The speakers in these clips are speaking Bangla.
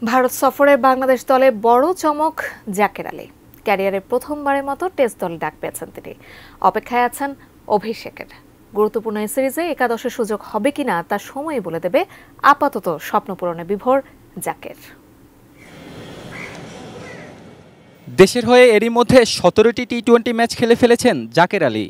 ভারত সফরে বাংলাদেশ দলে বড় চমক জাকের আলী। ক্যারিয়ারের প্রথমবারের মতো টেস্ট দলে ডাক পেয়েছেন তিনি। অপেক্ষায় আছেন অভিষেকের। গুরুত্বপূর্ণ এই সিরিজে একাদশের সুযোগ হবে কিনা তা সময়ই বলে দেবে। আপাতত স্বপ্ন পূরণে বিভোর জাকের। দেশের হয়ে এরই মধ্যে ১৭টি টি-20 ম্যাচ খেলে ফেলেছেন জাকের আলী।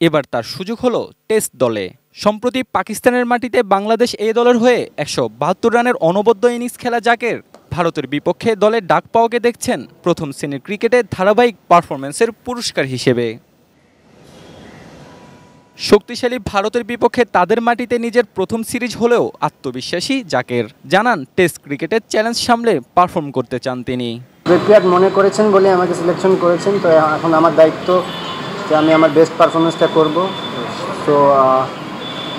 এবার তার সুযোগ হলো টেস্ট দলে। সম্প্রতি পাকিস্তানের মাটিতে বাংলাদেশ এ দলের হয়ে ১৭২ রানের অনবদ্য ইনিংস খেলা জাকের ভারতের বিপক্ষে দলে ডাক পাওয়াকে দেখছেন প্রথম শ্রেণীর ক্রিকেটে ধারাবাহিক পারফরম্যান্সের পুরস্কার হিসেবে। শক্তিশালী ভারতের বিপক্ষে তাদের মাটিতে নিজের প্রথম সিরিজ হলেও আত্মবিশ্বাসী জাকের। জানান টেস্ট ক্রিকেটের চ্যালেঞ্জ সামলে পারফর্ম করতে চান তিনি। প্রিপেয়ার্ড মনে করেছেন বলে আমাকে সিলেকশন করেছেন, তো এখন আমার দায়িত্ব যে আমি আমার বেস্ট পারফরমেন্সটা করব। তো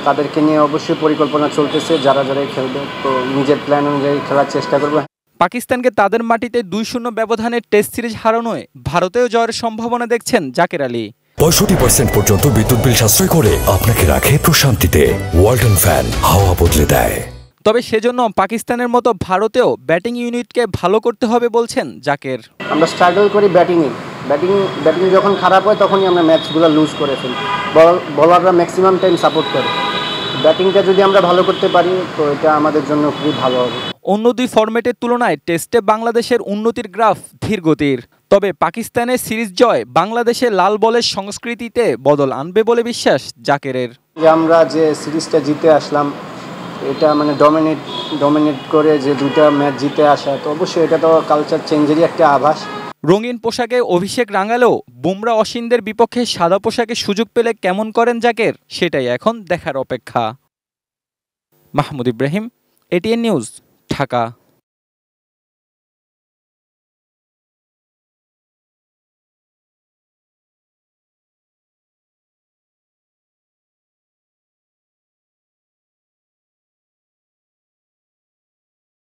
তাদেরকে নিয়ে অবশ্যই পরিকল্পনা চলতেছে, যারা যারাই খেলবে, তো নিজের প্ল্যান অনুযায়ী খেলার চেষ্টা করব। পাকিস্তানকে তাদের মাটিতে ২-০ ব্যবধানে টেস্ট সিরিজ হারানোয় ভারতেও জয়ের সম্ভাবনা দেখছেন জাকের আলী। ৬৫% পর্যন্ত বিদ্যুৎ বিল সাশ্রয় করে আপনাকে রাখে প্রশান্তিতে। ওয়ালটন ফ্যান হাওয়া বদলে দেয়। তবে সেজন্য পাকিস্তানের মতো ভারতেও ব্যাটিং ইউনিটকে ভালো করতে হবে বলছেন জাকের। আমরা স্ট্রাগল করি ব্যাটিং যখন খারাপ হয় তখনই আমরা ম্যাচগুলো লুজ করে ফেলি। বলাররা ম্যাক্সিমাম টাইম সাপোর্ট করে। ব্যাটিংটা যদি আমরা ভালো করতে পারি তো এটা আমাদের জন্য খুবই ভালো হবে। অন্য দুই ফরম্যাটের তুলনায় টেস্টে বাংলাদেশের উন্নতির গ্রাফ ধীর গতির। তবে পাকিস্তানের সিরিজ জয় বাংলাদেশের লাল বলের সংস্কৃতিতে বদল আনবে বলে বিশ্বাস জাকেরের। যে আমরা যে সিরিজটা জিতে আসলাম, এটা মানে ডমিনেট করে যে দুটা ম্যাচ জিতে আসা, তো অবশ্যই এটা তো কালচার চেঞ্জেরই একটা আভাস। রঙিন পোশাকে অভিষেক রাঙালেও বুমরা অশ্বিনদের বিপক্ষে সাদা পোশাকে সুযোগ পেলে কেমন করেন জাকের, সেটাই এখন দেখার অপেক্ষা। Mahmud Ibrahim, ATN news, Dhaka.